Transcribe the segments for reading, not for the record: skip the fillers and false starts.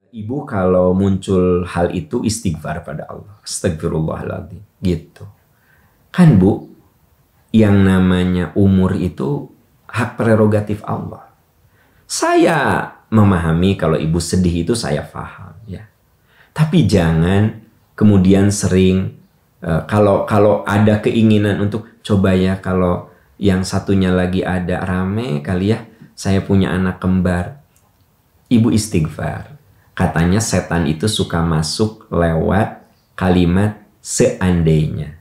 Ibu kalau muncul hal itu istighfar pada Allah. Astagfirullahaladzim. Gitu. Kan Bu, yang namanya umur itu hak prerogatif Allah. Saya memahami kalau ibu sedih itu saya paham ya. Tapi jangan kemudian sering kalau ada keinginan untuk coba ya kalau yang satunya lagi ada rame kali ya saya punya anak kembar. Ibu istighfar. Katanya setan itu suka masuk lewat kalimat seandainya.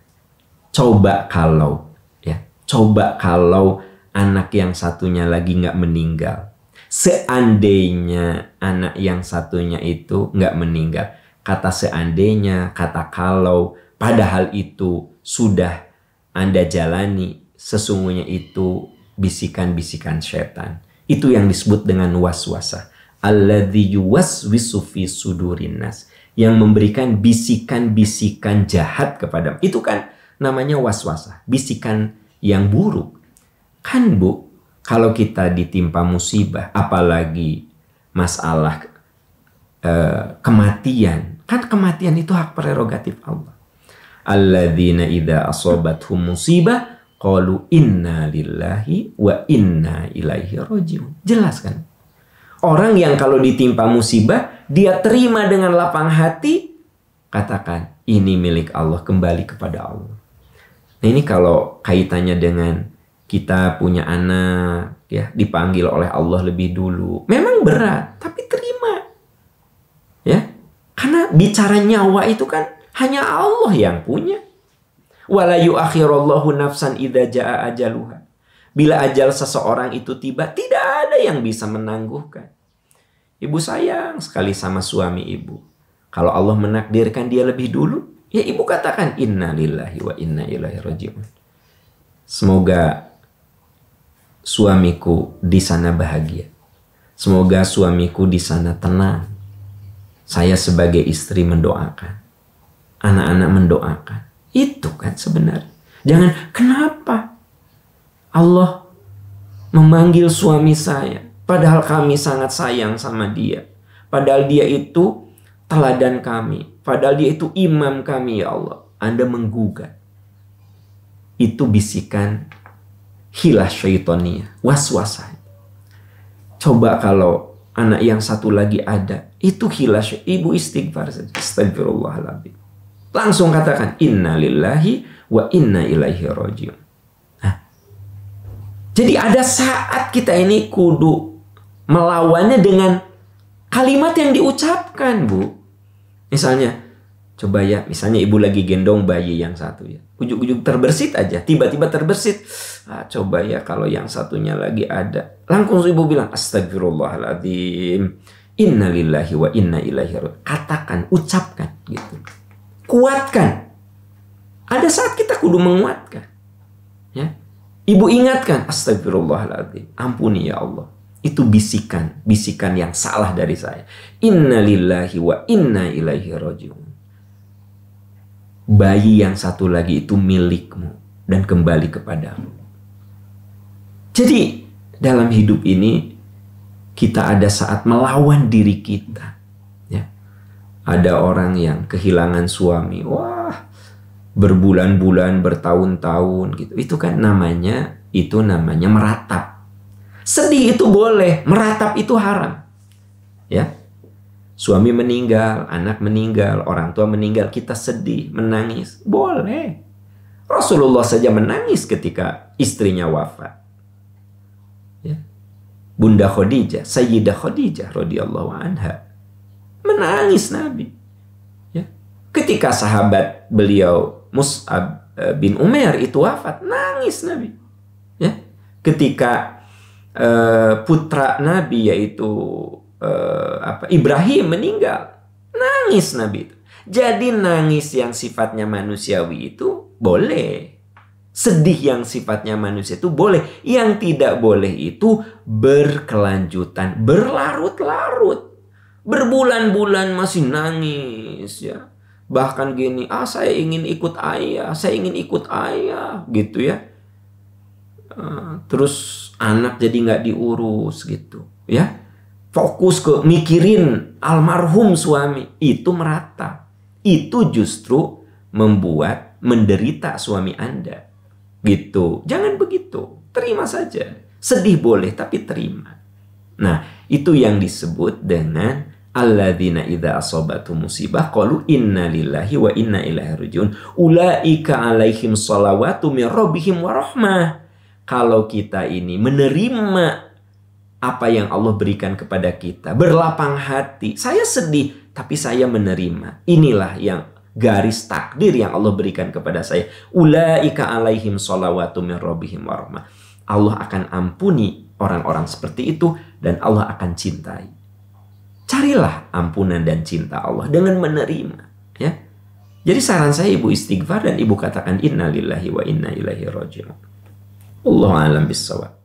Coba kalau ya, coba kalau anak yang satunya lagi nggak meninggal. Seandainya anak yang satunya itu nggak meninggal. Kata seandainya, kata kalau, padahal itu sudah Anda jalani, sesungguhnya itu bisikan-bisikan setan. Itu yang disebut dengan waswasah. Alladzi yuwaswisu fi sudurin nas, yang memberikan bisikan-bisikan jahat kepada, itu kan namanya waswasah, bisikan yang buruk. Kan Bu, kalau kita ditimpa musibah, apalagi masalah kematian, kan kematian itu hak prerogatif Allah. Alladzina idza asobathum musibah qalu inna lillahi wa inna ilaihi rajiun. Jelas kan? Orang yang kalau ditimpa musibah, dia terima dengan lapang hati, katakan, ini milik Allah, kembali kepada Allah. Nah ini kalau kaitannya dengan kita punya anak, ya dipanggil oleh Allah lebih dulu. Memang berat, tapi terima. Ya, karena bicara nyawa itu kan hanya Allah yang punya. Wala yu'akhirallahu nafsan idza jaa ajaluha. Bila ajal seseorang itu tiba, tidak ada yang bisa menangguhkan. Ibu sayang sekali sama suami ibu. Kalau Allah menakdirkan dia lebih dulu, ya ibu katakan inna lillahi wa inna ilaihi rajiun. Semoga suamiku di sana bahagia. Semoga suamiku di sana tenang. Saya sebagai istri mendoakan. Anak-anak mendoakan. Itu kan sebenarnya. Jangan kenapa Allah memanggil suami saya, padahal kami sangat sayang sama dia. Padahal dia itu teladan kami. Padahal dia itu imam kami, ya Allah. Anda menggugat. Itu bisikan hilah syaitoniyah, waswasah. Coba kalau anak yang satu lagi ada, itu hilah syaitoniyah. Ibu istighfar saja. Astagfirullahaladzim. Langsung katakan, inna lillahi wa inna ilaihi rajiun. Jadi ada saat kita ini kudu melawannya dengan kalimat yang diucapkan, Bu. Misalnya, coba ya, misalnya ibu lagi gendong bayi yang satu ya. Ujuk-ujuk terbersit aja, tiba-tiba terbersit. Coba ya kalau yang satunya lagi ada. Langsung ibu bilang, astagfirullahaladzim. Inna lillahi wa inna ilaihi rajiun. Katakan, ucapkan gitu. Kuatkan. Ada saat kita kudu menguatkan. Ya. Ibu ingatkan, astagfirullahaladzim, ampuni ya Allah. Itu bisikan yang salah dari saya. Inna lillahi wa inna ilaihi rajiun. Bayi yang satu lagi itu milikmu dan kembali kepadamu. Jadi dalam hidup ini kita ada saat melawan diri kita. Ya. Ada orang yang kehilangan suami, wah, berbulan-bulan, bertahun-tahun gitu. Itu kan namanya meratap. Sedih itu boleh, meratap itu haram. Ya. Suami meninggal, anak meninggal, orang tua meninggal, kita sedih, menangis, boleh. Rasulullah saja menangis ketika istrinya wafat. Ya. Bunda Khadijah, Sayyidah Khadijah radhiyallahu anha, menangis Nabi. Ya. Ketika sahabat beliau Mus'ab bin Umair itu wafat, nangis Nabi. Ya. Ketika putra Nabi yaitu Ibrahim meninggal, nangis Nabi itu. Jadi nangis yang sifatnya manusiawi itu boleh. Sedih yang sifatnya manusia itu boleh. Yang tidak boleh itu berkelanjutan, berlarut-larut. Berbulan-bulan masih nangis ya. Bahkan gini, saya ingin ikut ayah, saya ingin ikut ayah, gitu ya. Terus anak jadi nggak diurus gitu, ya. Fokus ke mikirin almarhum suami, itu merata. Itu justru membuat menderita suami Anda. Gitu. Jangan begitu. Terima saja. Sedih boleh, tapi terima. Nah, itu yang disebut dengan alladzina idza asabatu musibah qalu inna lillahi wa inna ilaihi rajiun ulaika alaihim shalawatu mir rabbihim wa rahmah. Kalau kita ini menerima apa yang Allah berikan kepada kita, berlapang hati, saya sedih tapi saya menerima, inilah yang garis takdir yang Allah berikan kepada saya. Ulaika alaihim shalawatu mir rabbihim wa rahmah. Allah akan ampuni orang-orang seperti itu dan Allah akan cintai. Carilah ampunan dan cinta Allah dengan menerima, ya. Jadi saran saya, ibu istighfar dan ibu katakan inna lillahi wa inna ilaihi raji'un. Allahu a'lam bissawab.